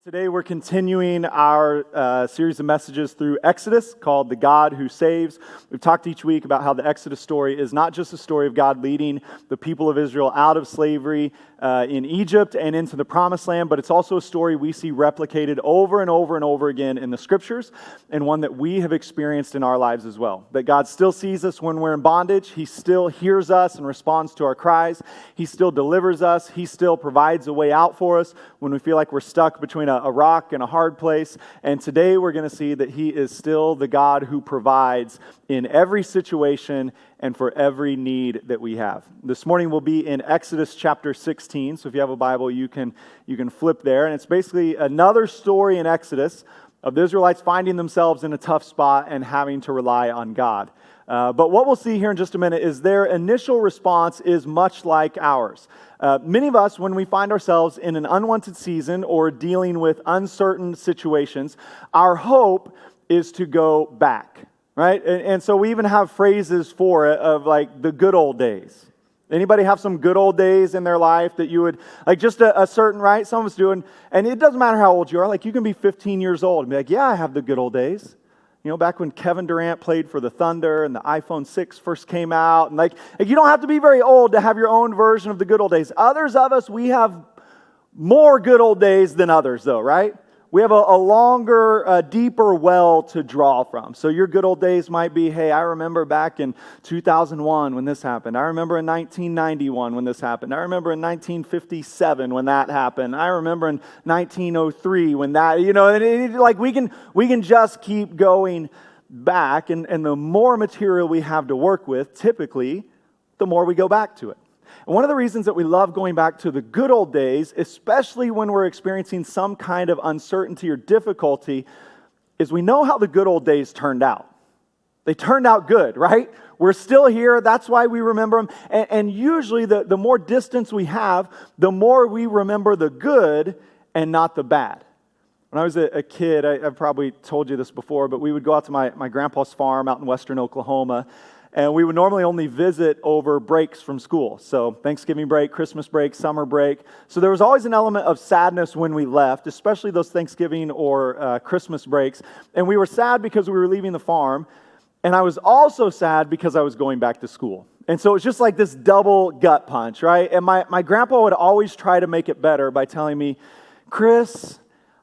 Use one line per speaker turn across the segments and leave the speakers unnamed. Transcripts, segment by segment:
Today we're continuing our series of messages through Exodus called The God Who Saves. We've talked each week about how the Exodus story is not just a story of God leading the people of Israel out of slavery in Egypt and into the Promised Land, but it's also a story we see replicated over and over and over again in the Scriptures, and one that we have experienced in our lives as well. That God still sees us when we're in bondage. He still hears us and responds to our cries. He still delivers us. He still provides a way out for us when we feel like we're stuck between a rock and a hard place. And today we're going to see that He is still the God who provides in every situation and for every need that we have. This morning we'll be in Exodus chapter 16. So if you have a Bible, you can flip there. And it's basically another story in Exodus of the Israelites finding themselves in a tough spot and having to rely on God. But what we'll see here in just a minute is their initial response is much like ours. Many of us, when we find ourselves in an unwanted season or dealing with uncertain situations, our hope is to go back, right? And so we even have phrases for it of like the good old days. Anybody have some good old days in their life that you would, like just a certain, right? Some of us do, and it doesn't matter how old you are. Like you can be 15 years old and be like, yeah, I have the good old days. You know, back when Kevin Durant played for the Thunder and the iPhone 6 first came out. And like you don't have to be very old to have your own version of the good old days. Others of us, we have more good old days than others though, right? We have a longer, deeper well to draw from. So your good old days might be, hey, I remember back in 2001 when this happened. I remember in 1991 when this happened. I remember in 1957 when that happened. I remember in 1903 when that, like we can just keep going back. And the more material we have to work with, typically, the more we go back to it. And one of the reasons that we love going back to the good old days, especially when we're experiencing some kind of uncertainty or difficulty, is we know how the good old days turned out. They turned out good, right? We're still here. That's why we remember them. And usually the more distance we have, the more we remember the good and not the bad. When I was a kid, I've probably told you this before, but we would go out to my grandpa's farm out in western Oklahoma. And we would normally only visit over breaks from school. So Thanksgiving break, Christmas break, summer break. So there was always an element of sadness when we left, especially those Thanksgiving or Christmas breaks. And we were sad because we were leaving the farm. And I was also sad because I was going back to school. And so it was just like this double gut punch, right? And my grandpa would always try to make it better by telling me, Chris,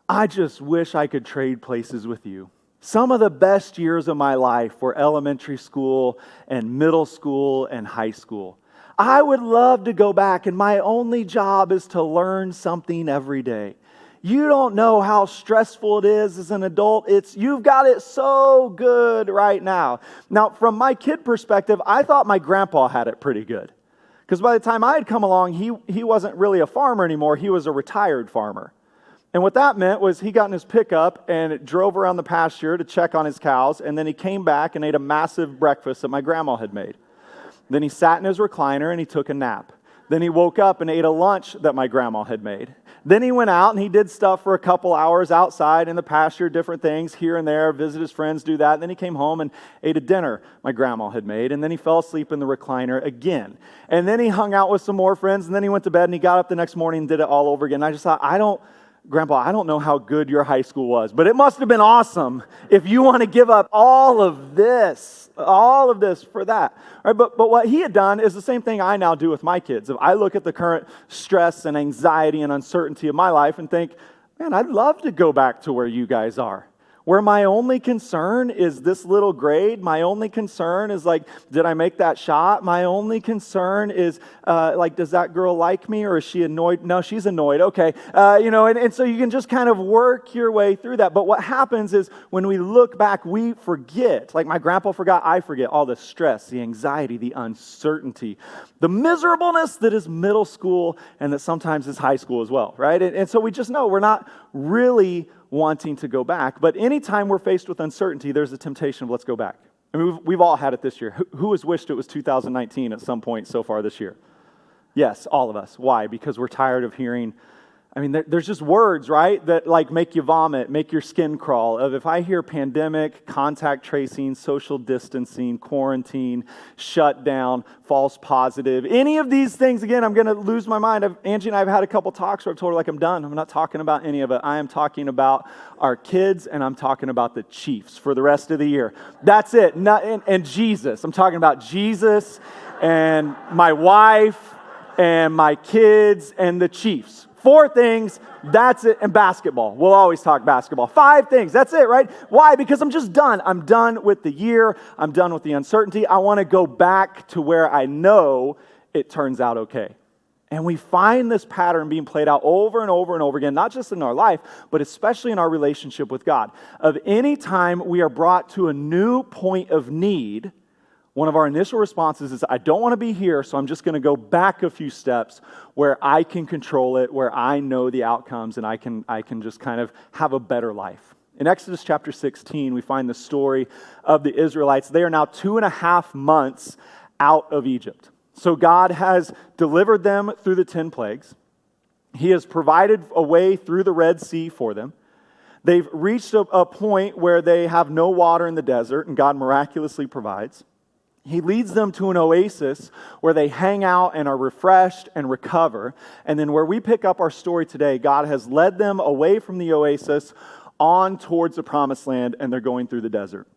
I just wish I could trade places with you. Some of the best years of my life were elementary school and middle school and high school. I would love to go back, and my only job is to learn something every day. You don't know how stressful it is as an adult. You've got it so good right now. Now, from my kid perspective, I thought my grandpa had it pretty good. Because by the time I had come along, he wasn't really a farmer anymore. He was a retired farmer. And what that meant was he got in his pickup and drove around the pasture to check on his cows, and then he came back and ate a massive breakfast that my grandma had made. Then he sat in his recliner and he took a nap. Then he woke up and ate a lunch that my grandma had made. Then he went out and he did stuff for a couple hours outside in the pasture, different things here and there, visit his friends, do that. And then he came home and ate a dinner my grandma had made. And then he fell asleep in the recliner again. And then he hung out with some more friends, and then he went to bed and he got up the next morning and did it all over again. And I just thought, Grandpa, I don't know how good your high school was, but it must have been awesome if you want to give up all of this for that. All right, but what he had done is the same thing I now do with my kids. If I look at the current stress and anxiety and uncertainty of my life and think, man, I'd love to go back to where you guys are. Where my only concern is this little grade. My only concern is like, did I make that shot? My only concern is does that girl like me or is she annoyed? No, she's annoyed. Okay. And so you can just kind of work your way through that. But what happens is when we look back, we forget. Like my grandpa forgot, I forget all the stress, the anxiety, the uncertainty, the miserableness that is middle school and that sometimes is high school as well, right? And so we just know we're not really wanting to go back. But anytime we're faced with uncertainty, there's a temptation of let's go back. I mean, we've all had it this year. Who has wished it was 2019 at some point so far this year? Yes, all of us. Why? Because we're tired of hearing I mean, there's just words, right, that like make you vomit, make your skin crawl. Of if I hear pandemic, contact tracing, social distancing, quarantine, shutdown, false positive, any of these things, again, I'm going to lose my mind. Angie and I have had a couple talks where I've told her, like, I'm done. I'm not talking about any of it. I am talking about our kids, and I'm talking about the Chiefs for the rest of the year. That's it. And Jesus. I'm talking about Jesus and my wife and my kids and the Chiefs. 4 things, that's it, and basketball. We'll always talk basketball. 5 things, that's it, right? Why? Because I'm just done. I'm done with the year. I'm done with the uncertainty. I want to go back to where I know it turns out okay. And we find this pattern being played out over and over and over again, not just in our life, but especially in our relationship with God. Of any time we are brought to a new point of need, one of our initial responses is, I don't want to be here, so I'm just going to go back a few steps where I can control it, where I know the outcomes, and I can just kind of have a better life. In Exodus chapter 16, we find the story of the Israelites. They are now 2.5 months out of Egypt. So God has delivered them through the 10 plagues. He has provided a way through the Red Sea for them. They've reached a point where they have no water in the desert, and God miraculously provides. He leads them to an oasis where they hang out and are refreshed and recover. And then where we pick up our story today, God has led them away from the oasis on towards the promised land, and they're going through the desert.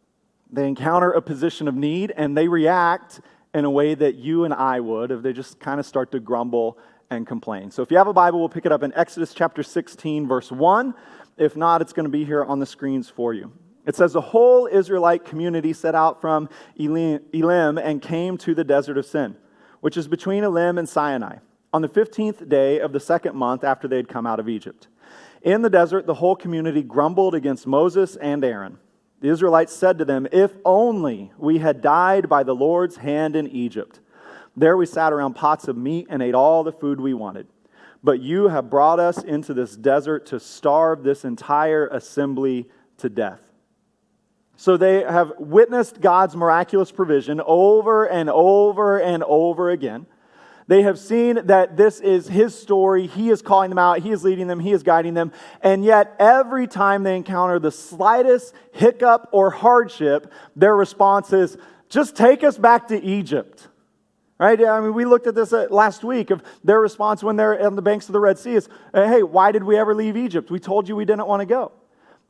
They encounter a position of need, and they react in a way that you and I would if they just kind of start to grumble and complain. So if you have a Bible, we'll pick it up in Exodus chapter 16, verse 1. If not, it's going to be here on the screens for you. It says, the whole Israelite community set out from Elim and came to the desert of Sin, which is between Elim and Sinai, on the 15th day of the 2nd month after they had come out of Egypt. In the desert, the whole community grumbled against Moses and Aaron. The Israelites said to them, if only we had died by the Lord's hand in Egypt. There we sat around pots of meat and ate all the food we wanted. But you have brought us into this desert to starve this entire assembly to death. So they have witnessed God's miraculous provision over and over and over again. They have seen that this is His story. He is calling them out. He is leading them. He is guiding them. And yet every time they encounter the slightest hiccup or hardship, their response is, just take us back to Egypt. Right? I mean, we looked at this last week of their response when they're on the banks of the Red Sea is, hey, why did we ever leave Egypt? We told you we didn't want to go.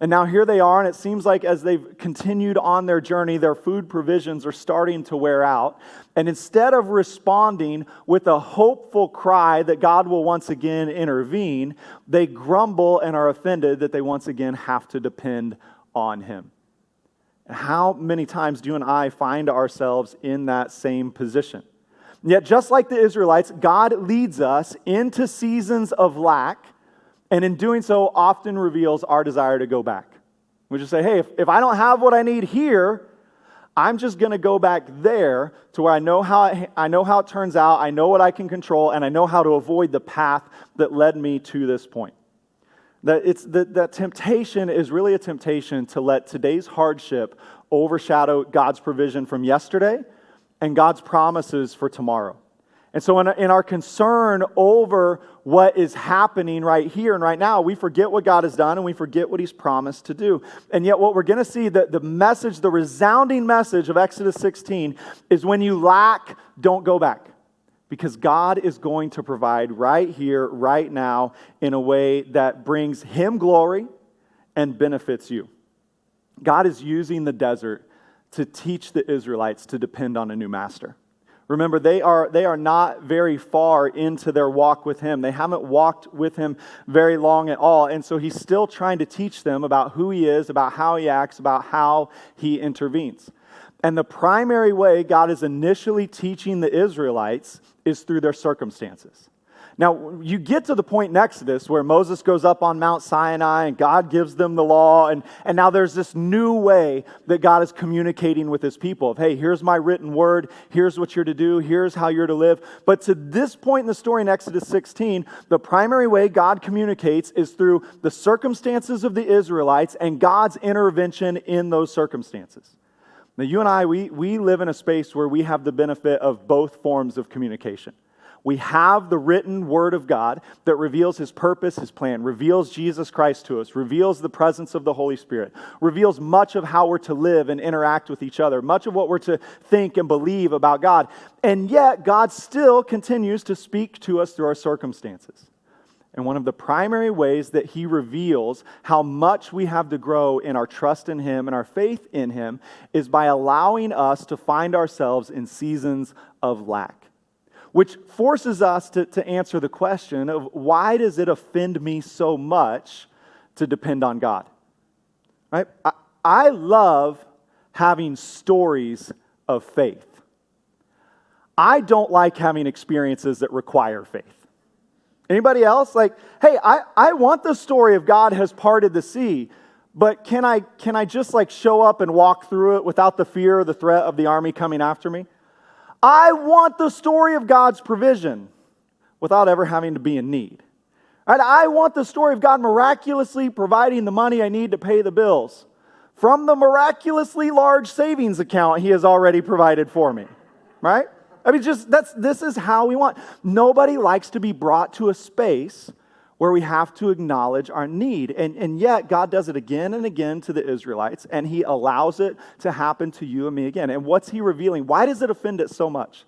And now here they are, and it seems like as they've continued on their journey, their food provisions are starting to wear out. And instead of responding with a hopeful cry that God will once again intervene, they grumble and are offended that they once again have to depend on Him. And how many times do you and I find ourselves in that same position? Yet just like the Israelites, God leads us into seasons of lack, and in doing so, often reveals our desire to go back. We just say, hey, if I don't have what I need here, I'm just going to go back there to where I know how it turns out, I know what I can control, and I know how to avoid the path that led me to this point. That temptation is really a temptation to let today's hardship overshadow God's provision from yesterday and God's promises for tomorrow. And so in our concern over what is happening right here and right now, we forget what God has done and we forget what He's promised to do. And yet what we're going to see, the message, the resounding message of Exodus 16 is when you lack, don't go back. Because God is going to provide right here, right now, in a way that brings Him glory and benefits you. God is using the desert to teach the Israelites to depend on a new master. Remember, they are not very far into their walk with Him. They haven't walked with Him very long at all. And so He's still trying to teach them about who He is, about how He acts, about how He intervenes. And the primary way God is initially teaching the Israelites is through their circumstances. Now, you get to the point in Exodus where Moses goes up on Mount Sinai and God gives them the law. And now there's this new way that God is communicating with His people of, hey, here's my written word. Here's what you're to do. Here's how you're to live. But to this point in the story in Exodus 16, the primary way God communicates is through the circumstances of the Israelites and God's intervention in those circumstances. Now, you and I, we live in a space where we have the benefit of both forms of communication. We have the written word of God that reveals his purpose, his plan, reveals Jesus Christ to us, reveals the presence of the Holy Spirit, reveals much of how we're to live and interact with each other, much of what we're to think and believe about God. And yet, God still continues to speak to us through our circumstances. And one of the primary ways that he reveals how much we have to grow in our trust in him and our faith in him is by allowing us to find ourselves in seasons of lack. Which forces us to answer the question of why does it offend me so much to depend on God? Right? I love having stories of faith. I don't like having experiences that require faith. Anybody else? Like, hey, I want the story of God has parted the sea, but can I just like show up and walk through it without the fear or the threat of the army coming after me? I want the story of God's provision without ever having to be in need. Right? I want the story of God miraculously providing the money I need to pay the bills from the miraculously large savings account he has already provided for me. Right? I mean, this is how we want. Nobody likes to be brought to a space where we have to acknowledge our need. And yet, God does it again and again to the Israelites, and he allows it to happen to you and me again. And what's he revealing? Why does it offend us so much?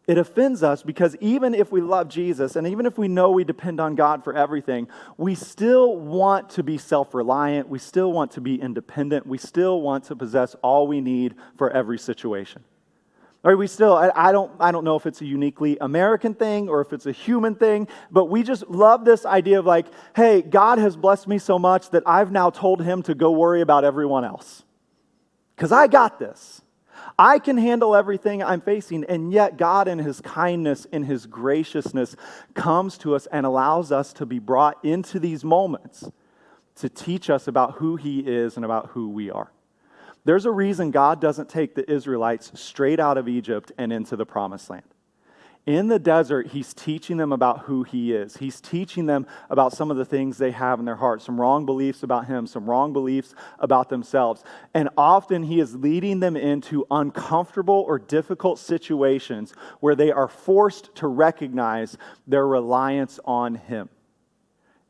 It offends us because even if we love Jesus, and even if we know we depend on God for everything, we still want to be self-reliant. We still want to be independent. We still want to possess all we need for every situation. Or we still, I don't know if it's a uniquely American thing or if it's a human thing, but we just love this idea of like, hey, God has blessed me so much that I've now told him to go worry about everyone else. Because I got this. I can handle everything I'm facing, and yet God in his kindness, in his graciousness, comes to us and allows us to be brought into these moments to teach us about who he is and about who we are. There's a reason God doesn't take the Israelites straight out of Egypt and into the promised land. In the desert, he's teaching them about who he is. He's teaching them about some of the things they have in their hearts, some wrong beliefs about him, some wrong beliefs about themselves. And often he is leading them into uncomfortable or difficult situations where they are forced to recognize their reliance on him.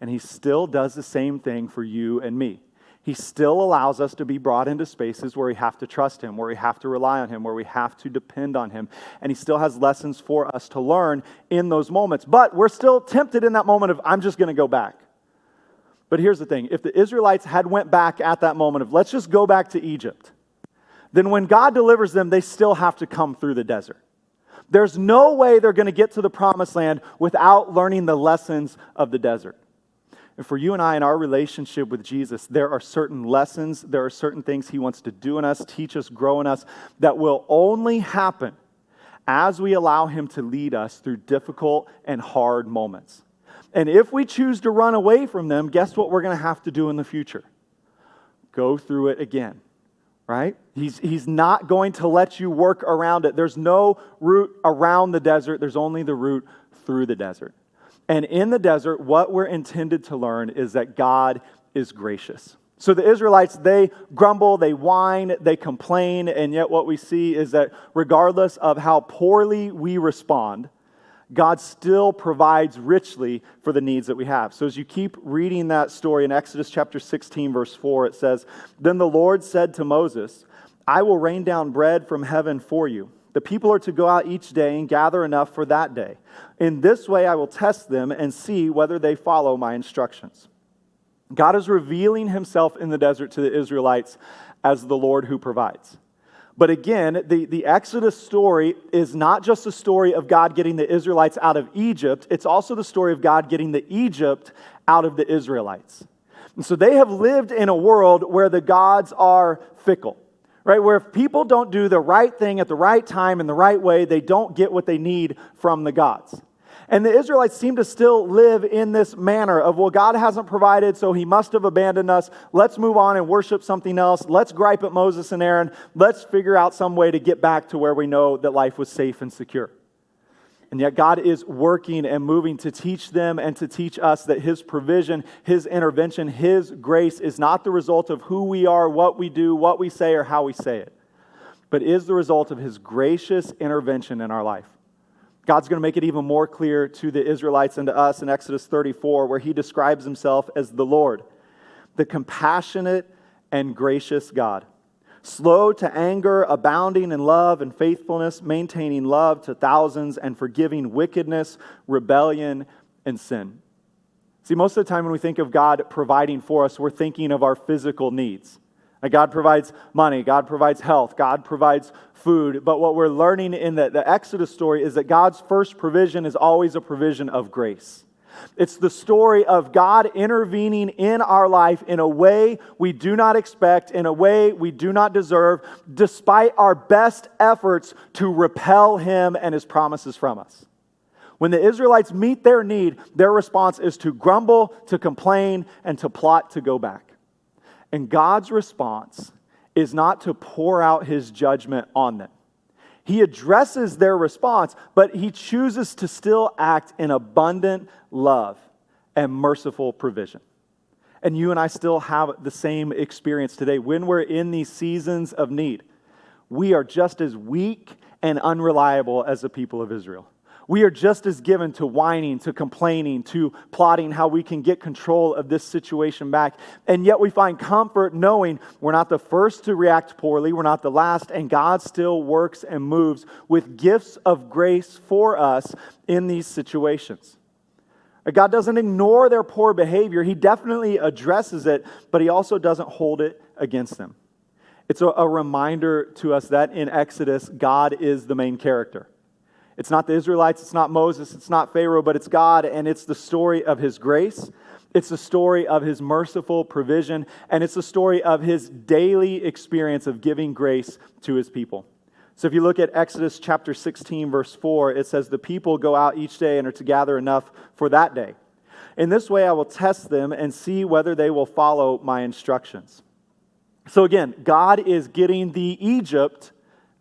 And he still does the same thing for you and me. He still allows us to be brought into spaces where we have to trust him, where we have to rely on him, where we have to depend on him. And he still has lessons for us to learn in those moments. But we're still tempted in that moment of, I'm just going to go back. But here's the thing. If the Israelites had went back at that moment of, let's just go back to Egypt, then when God delivers them, they still have to come through the desert. There's no way they're going to get to the promised land without learning the lessons of the desert. And for you and I in our relationship with Jesus, there are certain lessons, there are certain things he wants to do in us, teach us, grow in us, that will only happen as we allow him to lead us through difficult and hard moments. And if we choose to run away from them, guess what we're going to have to do in the future? Go through it again, right? He's not going to let you work around it. There's no route around the desert. There's only the route through the desert. And in the desert, what we're intended to learn is that God is gracious. So the Israelites, they grumble, they whine, they complain, and yet what we see is that regardless of how poorly we respond, God still provides richly for the needs that we have. So as you keep reading that story in Exodus chapter 16, verse 4, it says, "Then the Lord said to Moses, I will rain down bread from heaven for you. The people are to go out each day and gather enough for that day. In this way I will test them and see whether they follow my instructions." God is revealing himself in the desert to the Israelites as the Lord who provides. But again, the Exodus story is not just a story of God getting the Israelites out of Egypt, it's also the story of God getting the Egypt out of the Israelites. And so they have lived in a world where the gods are fickle. Right, where if people don't do the right thing at the right time in the right way, they don't get what they need from the gods. And the Israelites seem to still live in this manner of, well, God hasn't provided, so he must have abandoned us. Let's move on and worship something else. Let's gripe at Moses and Aaron. Let's figure out some way to get back to where we know that life was safe and secure. And yet God is working and moving to teach them and to teach us that his provision, his intervention, his grace is not the result of who we are, what we do, what we say, or how we say it, but is the result of his gracious intervention in our life. God's going to make it even more clear to the Israelites and to us in Exodus 34, where he describes himself as the Lord, the compassionate and gracious God, slow to anger, abounding in love and faithfulness, maintaining love to thousands, and forgiving wickedness, rebellion, and sin. See, most of the time when we think of God providing for us, we're thinking of our physical needs. Like God provides money, God provides health, God provides food. But what we're learning in the Exodus story is that God's first provision is always a provision of grace. It's the story of God intervening in our life in a way we do not expect, in a way we do not deserve, despite our best efforts to repel Him and His promises from us. When the Israelites meet their need, their response is to grumble, to complain, and to plot to go back. And God's response is not to pour out His judgment on them. He addresses their response, but He chooses to still act in abundant love and merciful provision. And you and I still have the same experience today. When we're in these seasons of need, we are just as weak and unreliable as the people of Israel. We are just as given to whining, to complaining, to plotting how we can get control of this situation back. And yet we find comfort knowing we're not the first to react poorly, we're not the last, and God still works and moves with gifts of grace for us in these situations. God doesn't ignore their poor behavior. He definitely addresses it, but He also doesn't hold it against them. It's a reminder to us that in Exodus, God is the main character. It's not the Israelites, it's not Moses, it's not Pharaoh, but it's God, and it's the story of His grace. It's the story of His merciful provision, and it's the story of His daily experience of giving grace to His people. So if you look at Exodus chapter 16, verse 4, it says, "The people go out each day and are to gather enough for that day. In this way I will test them and see whether they will follow my instructions." So again, God is getting the Egypt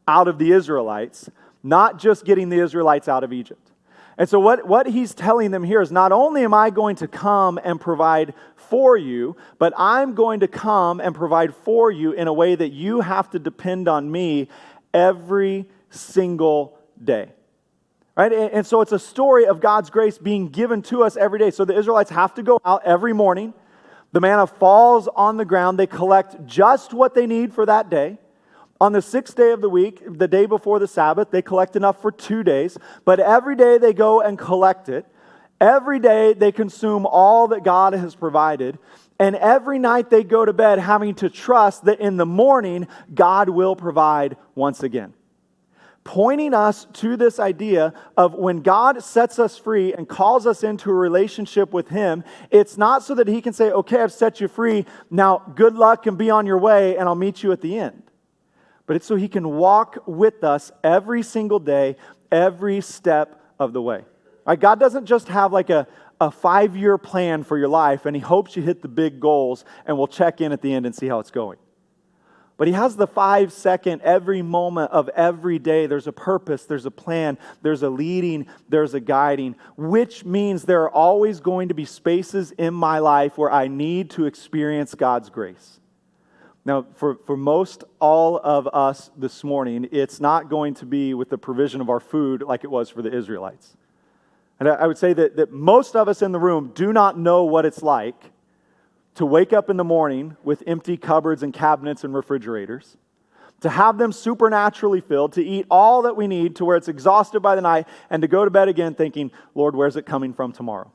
out of the Israelites, not just getting the Israelites out of Egypt. And so what He's telling them here is not only am I going to come and provide for you, but I'm going to come and provide for you in a way that you have to depend on me every single day. Right? And so it's a story of God's grace being given to us every day. So the Israelites have to go out every morning. The manna falls on the ground. They collect just what they need for that day. On the sixth day of the week, the day before the Sabbath, they collect enough for 2 days. But every day they go and collect it. Every day they consume all that God has provided. And every night they go to bed having to trust that in the morning, God will provide once again. Pointing us to this idea of when God sets us free and calls us into a relationship with Him, it's not so that He can say, okay, I've set you free. Now good luck and be on your way and I'll meet you at the end. But it's so He can walk with us every single day, every step of the way. Right? God doesn't just have like a 5-year plan for your life and He hopes you hit the big goals and we'll check in at the end and see how it's going. But He has the 5-second, every moment of every day. There's a purpose, there's a plan, there's a leading, there's a guiding, which means there are always going to be spaces in my life where I need to experience God's grace. Now, for most all of us this morning, it's not going to be with the provision of our food like it was for the Israelites. And I would say that most of us in the room do not know what it's like to wake up in the morning with empty cupboards and cabinets and refrigerators, to have them supernaturally filled, to eat all that we need to where it's exhausted by the night, and to go to bed again thinking, Lord, where's it coming from tomorrow?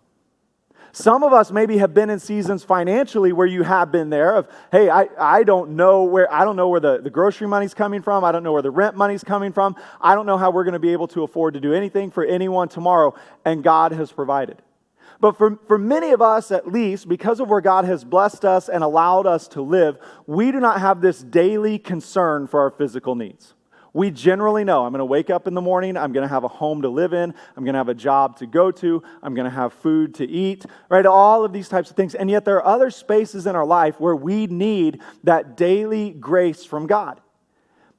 Some of us maybe have been in seasons financially where you have been there of, hey, I don't know where the grocery money's coming from. I don't know where the rent money's coming from. I don't know how we're going to be able to afford to do anything for anyone tomorrow. And God has provided. But for many of us, at least, because of where God has blessed us and allowed us to live, we do not have this daily concern for our physical needs. We generally know, I'm going to wake up in the morning, I'm going to have a home to live in, I'm going to have a job to go to, I'm going to have food to eat, right? All of these types of things. And yet there are other spaces in our life where we need that daily grace from God.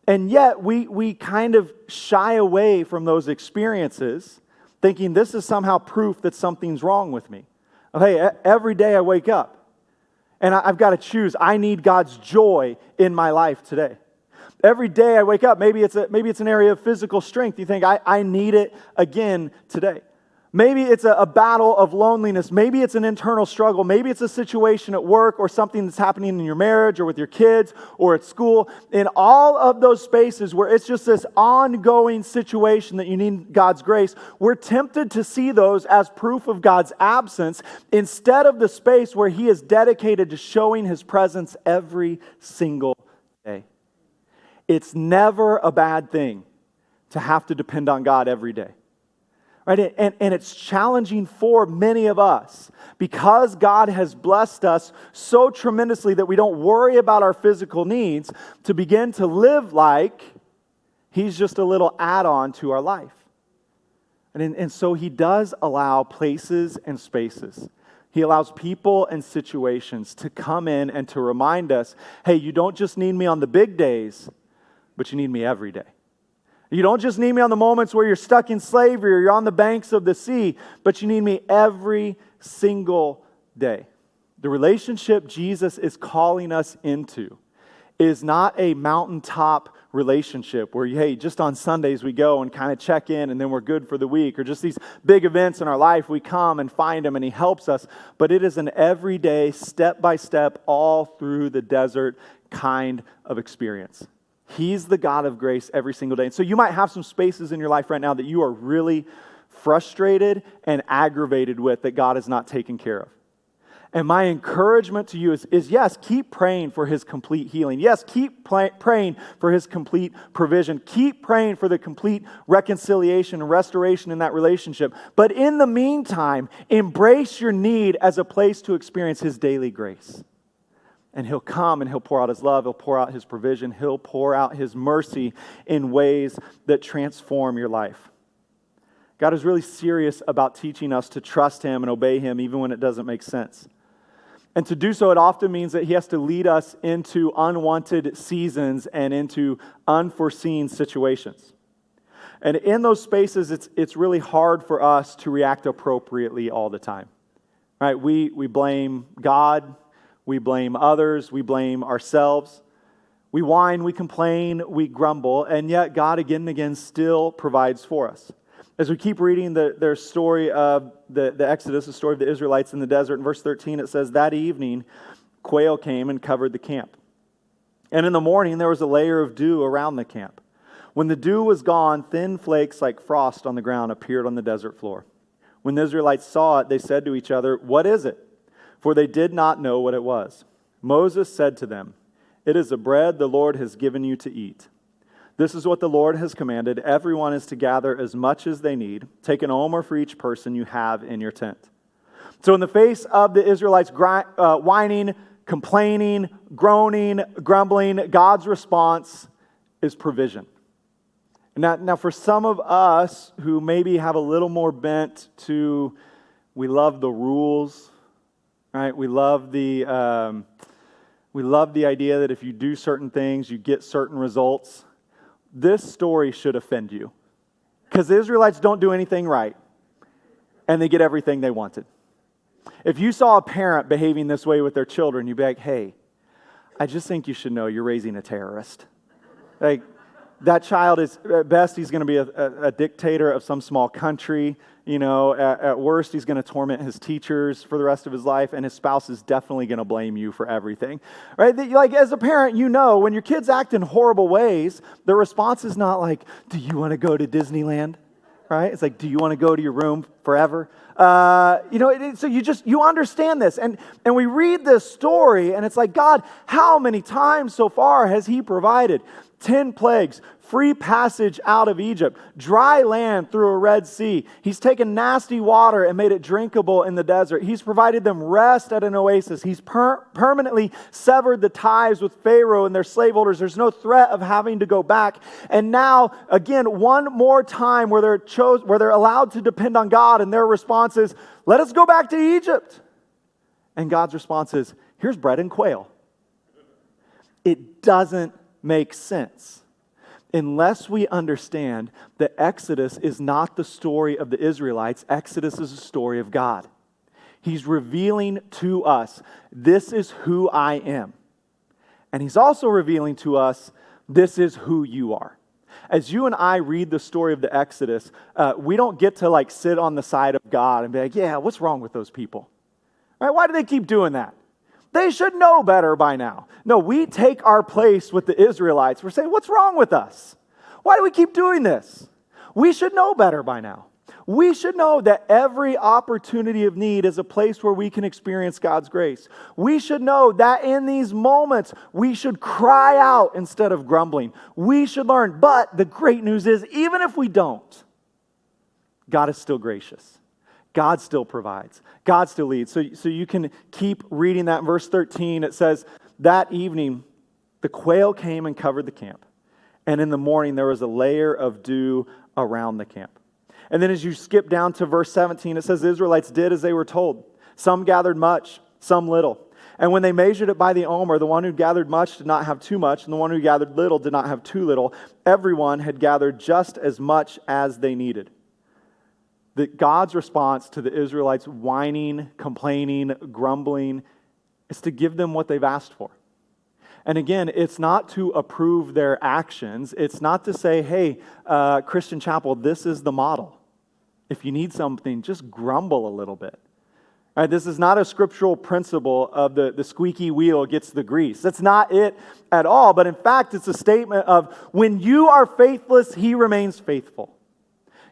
And yet we kind of shy away from those experiences, thinking this is somehow proof that something's wrong with me. Hey, every day I wake up and I've got to choose. I need God's joy in my life today. Every day I wake up, maybe it's an area of physical strength. You think, I need it again today. Maybe it's a battle of loneliness. Maybe it's an internal struggle. Maybe it's a situation at work or something that's happening in your marriage or with your kids or at school. In all of those spaces where it's just this ongoing situation that you need God's grace, we're tempted to see those as proof of God's absence instead of the space where He is dedicated to showing His presence every single day. It's never a bad thing to have to depend on God every day. Right? And it's challenging for many of us because God has blessed us so tremendously that we don't worry about our physical needs to begin to live like He's just a little add-on to our life. And so He does allow places and spaces. He allows people and situations to come in and to remind us, hey, you don't just need me on the big days, but you need me every day. You don't just need me on the moments where you're stuck in slavery or you're on the banks of the sea, but you need me every single day. The relationship Jesus is calling us into is not a mountaintop relationship where, hey, just on Sundays we go and kind of check in and then we're good for the week, or just these big events in our life we come and find Him and He helps us. But it is an everyday, step-by-step, all through the desert kind of experience. He's the God of grace every single day. And so you might have some spaces in your life right now that you are really frustrated and aggravated with that God is not taking care of. And my encouragement to you is yes, keep praying for His complete healing. Yes, keep praying for His complete provision. Keep praying for the complete reconciliation and restoration in that relationship. But in the meantime, embrace your need as a place to experience His daily grace. And He'll come and He'll pour out His love, He'll pour out His provision, He'll pour out His mercy in ways that transform your life. God is really serious about teaching us to trust Him and obey Him even when it doesn't make sense. And to do so, it often means that He has to lead us into unwanted seasons and into unforeseen situations. And in those spaces, it's really hard for us to react appropriately all the time. Right? We blame God. We blame others, we blame ourselves. We whine, we complain, we grumble, and yet God again and again still provides for us. As we keep reading their story of the Exodus, the story of the Israelites in the desert, in verse 13 it says, that evening quail came and covered the camp. And in the morning there was a layer of dew around the camp. When the dew was gone, thin flakes like frost on the ground appeared on the desert floor. When the Israelites saw it, they said to each other, what is it? For they did not know what it was. Moses said to them, it is the bread the Lord has given you to eat. This is what the Lord has commanded. Everyone is to gather as much as they need. Take an omer for each person you have in your tent. So in the face of the Israelites whining, complaining, groaning, grumbling, God's response is provision. Now for some of us who maybe have a little more bent to, we love the rules, right? We love the idea that if you do certain things, you get certain results. This story should offend you because the Israelites don't do anything right and they get everything they wanted. If you saw a parent behaving this way with their children, you'd be like, hey, I just think you should know you're raising a terrorist. Like, that child is, at best, he's going to be a dictator of some small country. You know, at worst, he's going to torment his teachers for the rest of his life, and his spouse is definitely going to blame you for everything. Right? Like, as a parent, you know, when your kids act in horrible ways, the response is not like, do you want to go to Disneyland? Right? It's like, do you want to go to your room forever? So you understand this. And we read this story, and it's like, God, how many times so far has He provided? 10 plagues, free passage out of Egypt, dry land through a Red Sea. He's taken nasty water and made it drinkable in the desert. He's provided them rest at an oasis. He's permanently severed the ties with Pharaoh and their slaveholders. There's no threat of having to go back. And now, again, one more time where they're allowed to depend on God, and their response is, let us go back to Egypt. And God's response is, here's bread and quail. It doesn't make sense unless we understand that Exodus is not the story of the Israelites. Exodus is a story of God. He's revealing to us, this is who I am. And He's also revealing to us, This is who you are. As you and I read the story of the Exodus, we don't get to like sit on the side of God and be like, yeah, what's wrong with those people? Right? Why do they keep doing that? They should know better by now. No, we take our place with the Israelites. We're saying, what's wrong with us? Why do we keep doing this? We should know better by now. We should know that every opportunity of need is a place where we can experience God's grace. We should know that in these moments, we should cry out instead of grumbling. We should learn. But the great news is, even if we don't, God is still gracious. God still provides. God still leads. So you can keep reading that in verse 13. It says, that evening, the quail came and covered the camp. And in the morning, there was a layer of dew around the camp. And then as you skip down to verse 17, it says the Israelites did as they were told. Some gathered much, some little. And when they measured it by the omer, the one who gathered much did not have too much, and the one who gathered little did not have too little. Everyone had gathered just as much as they needed. That God's response to the Israelites whining, complaining, grumbling is to give them what they've asked for. And again, it's not to approve their actions. It's not to say, hey, Christian Chapel, this is the model. If you need something, just grumble a little bit. All right, this is not a scriptural principle of the squeaky wheel gets the grease. That's not it at all. But in fact, it's a statement of when you are faithless, He remains faithful.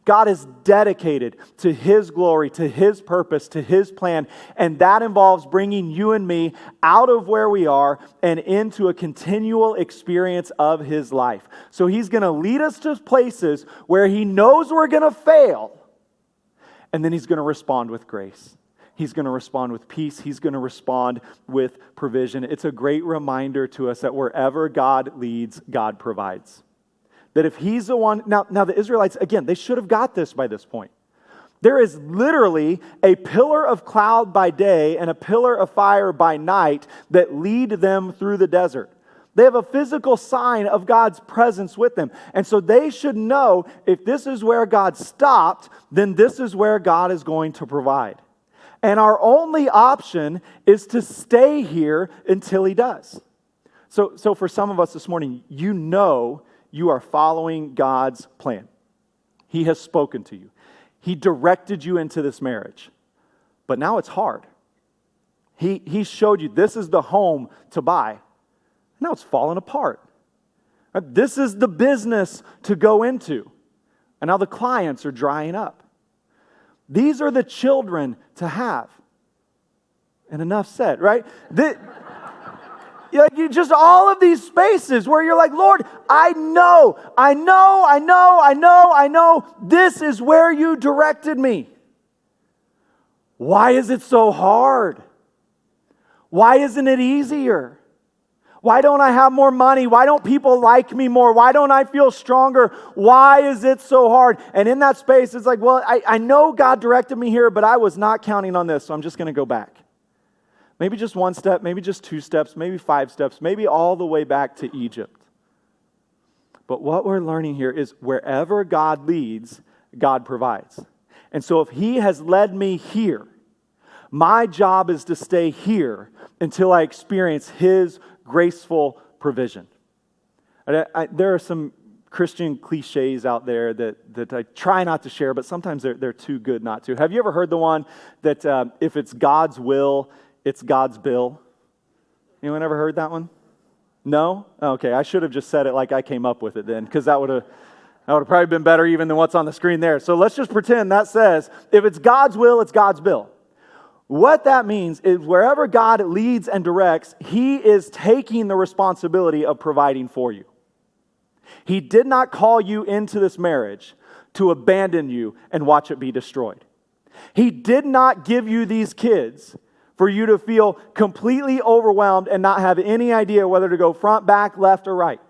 God is dedicated to His glory, to His purpose, to His plan, and that involves bringing you and me out of where we are and into a continual experience of His life. So He's going to lead us to places where He knows we're going to fail, and then He's going to respond with grace. He's going to respond with peace. He's going to respond with provision. It's a great reminder to us that wherever God leads, God provides. That if He's the one, now the Israelites, again, they should have got this by this point. There is literally a pillar of cloud by day and a pillar of fire by night that lead them through the desert. They have a physical sign of God's presence with them. And so they should know if this is where God stopped, then this is where God is going to provide. And our only option is to stay here until He does. So for some of us this morning, you know you are following God's plan. He has spoken to you. He directed you into this marriage. But now it's hard. He showed you this is the home to buy. Now it's falling apart. This is the business to go into. And now the clients are drying up. These are the children to have. And enough said, right? You just all of these spaces where you're like, Lord, I know, this is where you directed me. Why is it so hard? Why isn't it easier? Why don't I have more money? Why don't people like me more? Why don't I feel stronger? Why is it so hard? And in that space, it's like, well, I know God directed me here, but I was not counting on this, so I'm just going to go back. Maybe just one step, maybe just 2 steps, maybe 5 steps, maybe all the way back to Egypt. But what we're learning here is wherever God leads, God provides. And so if He has led me here, my job is to stay here until I experience His graceful provision. There are some Christian cliches out there that I try not to share, but sometimes they're too good not to. Have you ever heard the one that if it's God's will, it's God's bill? Anyone ever heard that one? No? Okay, I should have just said it like I came up with it then, because that would have probably been better even than what's on the screen there. So let's just pretend that says, if it's God's will, it's God's bill. What that means is wherever God leads and directs, He is taking the responsibility of providing for you. He did not call you into this marriage to abandon you and watch it be destroyed. He did not give you these kids for you to feel completely overwhelmed and not have any idea whether to go front, back, left, or right.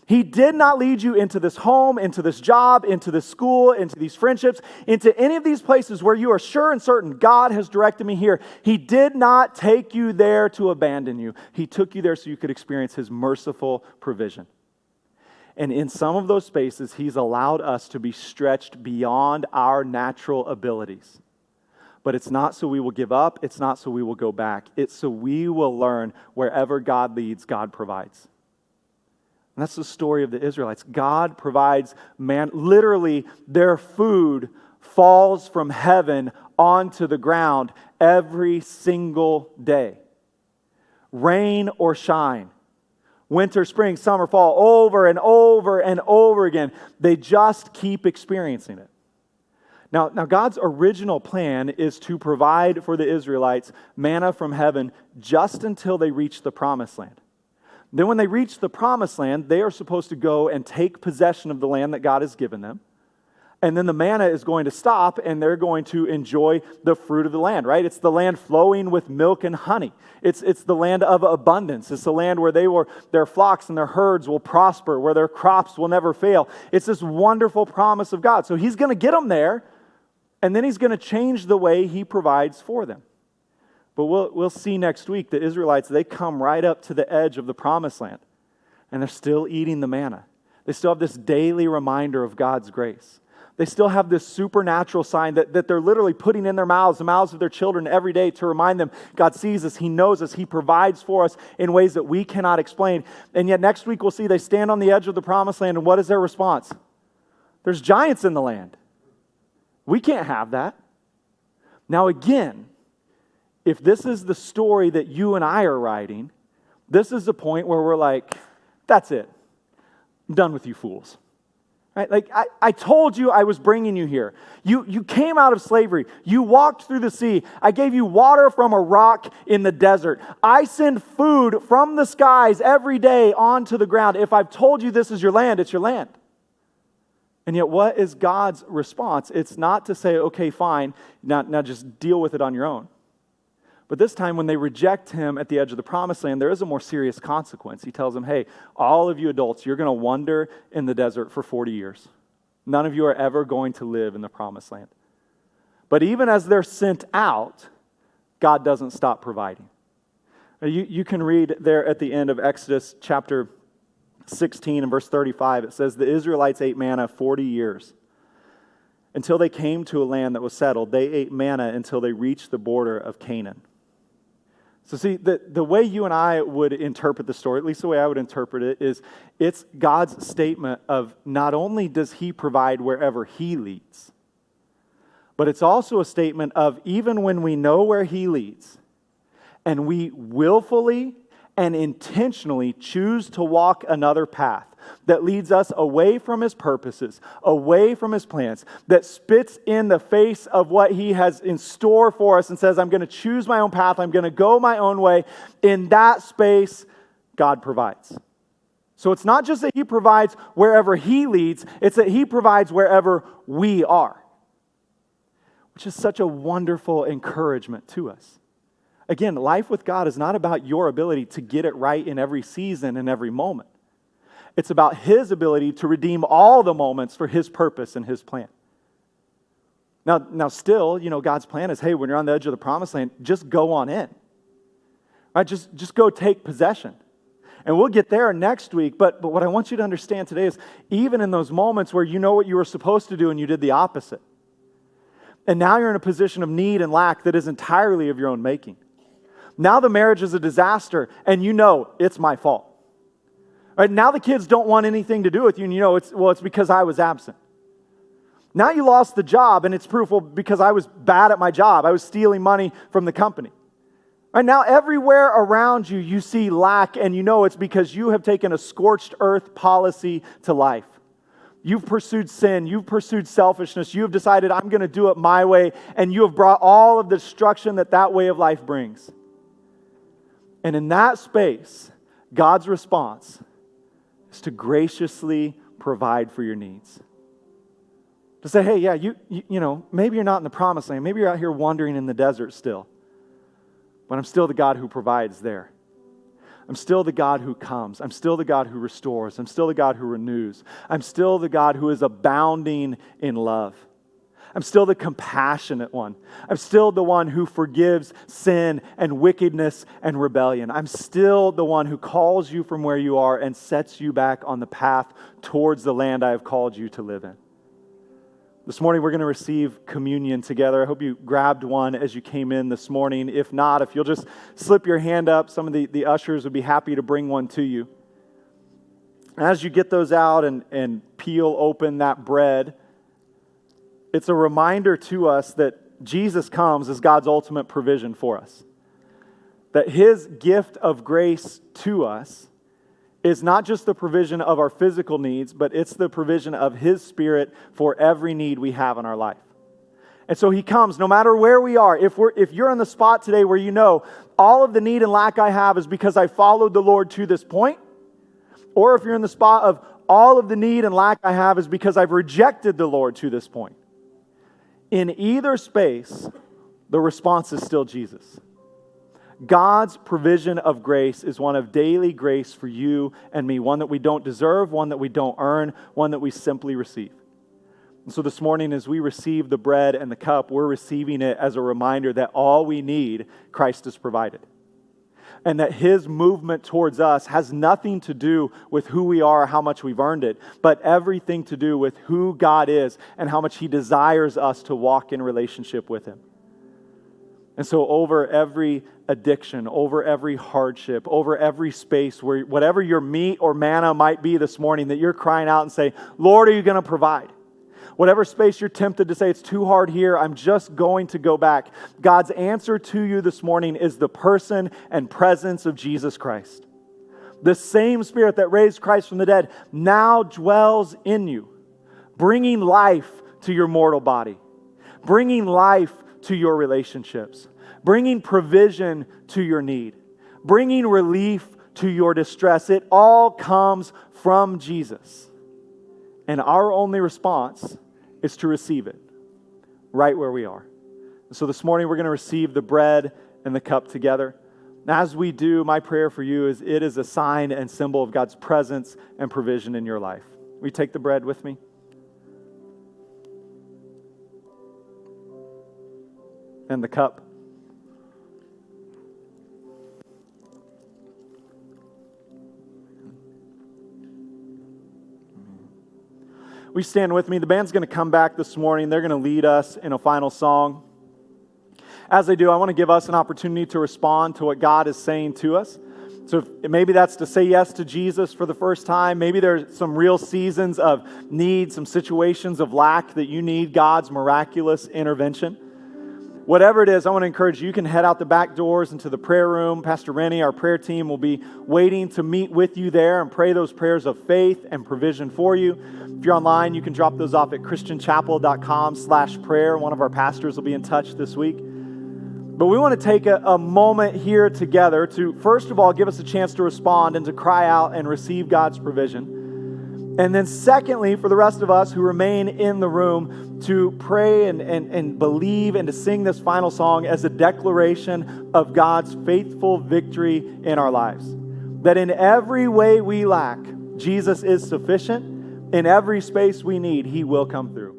He did not lead you into this home, into this job, into this school, into these friendships, into any of these places where you are sure and certain God has directed me here. He did not take you there to abandon you. He took you there so you could experience His merciful provision. And in some of those spaces, He's allowed us to be stretched beyond our natural abilities. But it's not so we will give up. It's not so we will go back. It's so we will learn wherever God leads, God provides. And that's the story of the Israelites. God provides man, literally their food falls from heaven onto the ground every single day. Rain or shine, winter, spring, summer, fall, over and over and over again. They just keep experiencing it. Now, God's original plan is to provide for the Israelites manna from heaven just until they reach the promised land. Then when they reach the promised land, they are supposed to go and take possession of the land that God has given them. And then the manna is going to stop and they're going to enjoy the fruit of the land, right? It's the land flowing with milk and honey. It's the land of abundance. It's the land where their flocks and their herds will prosper, where their crops will never fail. It's this wonderful promise of God. So he's going to get them there, and then he's going to change the way he provides for them. But we'll see next week the Israelites, they come right up to the edge of the promised land, and they're still eating the manna. They still have this daily reminder of God's grace. They still have this supernatural sign that they're literally putting in their mouths, the mouths of their children every day to remind them God sees us, He knows us, He provides for us in ways that we cannot explain. And yet next week we'll see they stand on the edge of the promised land, and what is their response? There's giants in the land. We can't have that. Now again, if this is the story that you and I are writing, this is the point where we're like, that's it. I'm done with you fools. Right? Like, I told you I was bringing you here. You came out of slavery. You walked through the sea. I gave you water from a rock in the desert. I send food from the skies every day onto the ground. If I've told you this is your land, it's your land. And yet what is God's response? It's not to say, okay, fine, now just deal with it on your own. But this time when they reject him at the edge of the promised land, there is a more serious consequence. He tells them, hey, all of you adults, you're going to wander in the desert for 40 years. None of you are ever going to live in the promised land. But even as they're sent out, God doesn't stop providing. You can read there at the end of Exodus chapter 16 and verse 35. It says, the Israelites ate manna 40 years. Until they came to a land that was settled, they ate manna until they reached the border of Canaan. So see, the way you and I would interpret the story, at least the way I would interpret it, is it's God's statement of not only does He provide wherever He leads, but it's also a statement of even when we know where He leads, and we willfully and intentionally choose to walk another path that leads us away from His purposes, away from His plans, that spits in the face of what He has in store for us and says, I'm going to choose my own path, I'm going to go my own way. In that space, God provides. So it's not just that He provides wherever He leads, it's that He provides wherever we are, which is such a wonderful encouragement to us. Again, life with God is not about your ability to get it right in every season and every moment. It's about His ability to redeem all the moments for His purpose and His plan. Now still, God's plan is, hey, when you're on the edge of the promised land, just go on in. Right? Just go take possession. And we'll get there next week, but what I want you to understand today is even in those moments where you know what you were supposed to do and you did the opposite, and now you're in a position of need and lack that is entirely of your own making. Now the marriage is a disaster, and you know it's my fault. Right? Now the kids don't want anything to do with you, and you know it's because I was absent. Now you lost the job, and it's proof, well, because I was bad at my job. I was stealing money from the company. Right? Now everywhere around you, you see lack, and you know it's because you have taken a scorched earth policy to life. You've pursued sin. You've pursued selfishness. You have decided, I'm going to do it my way, and you have brought all of the destruction that way of life brings. And in that space, God's response is to graciously provide for your needs. To say, hey, yeah, you know, maybe you're not in the promised land. Maybe you're out here wandering in the desert still. But I'm still the God who provides there. I'm still the God who comes. I'm still the God who restores. I'm still the God who renews. I'm still the God who is abounding in love. I'm still the compassionate one. I'm still the one who forgives sin and wickedness and rebellion. I'm still the one who calls you from where you are and sets you back on the path towards the land I have called you to live in. This morning we're going to receive communion together. I hope you grabbed one as you came in this morning. If not, if you'll just slip your hand up, some of the ushers would be happy to bring one to you. As you get those out and peel open that bread, it's a reminder to us that Jesus comes as God's ultimate provision for us. That his gift of grace to us is not just the provision of our physical needs, but it's the provision of his Spirit for every need we have in our life. And so he comes no matter where we are. If you're in the spot today where you know all of the need and lack I have is because I followed the Lord to this point, or if you're in the spot of all of the need and lack I have is because I've rejected the Lord to this point, in either space, the response is still Jesus. God's provision of grace is one of daily grace for you and me, one that we don't deserve, one that we don't earn, one that we simply receive. And so this morning, as we receive the bread and the cup, we're receiving it as a reminder that all we need, Christ has provided. And that his movement towards us has nothing to do with who we are or how much we've earned it, but everything to do with who God is and how much he desires us to walk in relationship with him. And so over every addiction, over every hardship, over every space where whatever your meat or manna might be this morning, that you're crying out and say, Lord, are you going to provide? Whatever space you're tempted to say, it's too hard here, I'm just going to go back. God's answer to you this morning is the person and presence of Jesus Christ. The same Spirit that raised Christ from the dead now dwells in you, bringing life to your mortal body, bringing life to your relationships, bringing provision to your need, bringing relief to your distress. It all comes from Jesus. And our only response is to receive it right where we are. So this morning we're going to receive the bread and the cup together. And as we do, my prayer for you is it is a sign and symbol of God's presence and provision in your life. Will you take the bread with me? And the cup. We stand with me. The band's going to come back this morning. They're going to lead us in a final song. As they do, I want to give us an opportunity to respond to what God is saying to us. So maybe that's to say yes to Jesus for the first time. Maybe there's some real seasons of need, some situations of lack that you need God's miraculous intervention. Whatever it is, I want to encourage you. You can head out the back doors into the prayer room. Pastor Rennie, our prayer team, will be waiting to meet with you there and pray those prayers of faith and provision for you. If you're online, you can drop those off at christianchapel.com/prayer. One of our pastors will be in touch this week. But we want to take a moment here together to, first of all, give us a chance to respond and to cry out and receive God's provision. And then secondly, for the rest of us who remain in the room, to pray and believe and to sing this final song as a declaration of God's faithful victory in our lives. That in every way we lack, Jesus is sufficient. In every space we need, he will come through.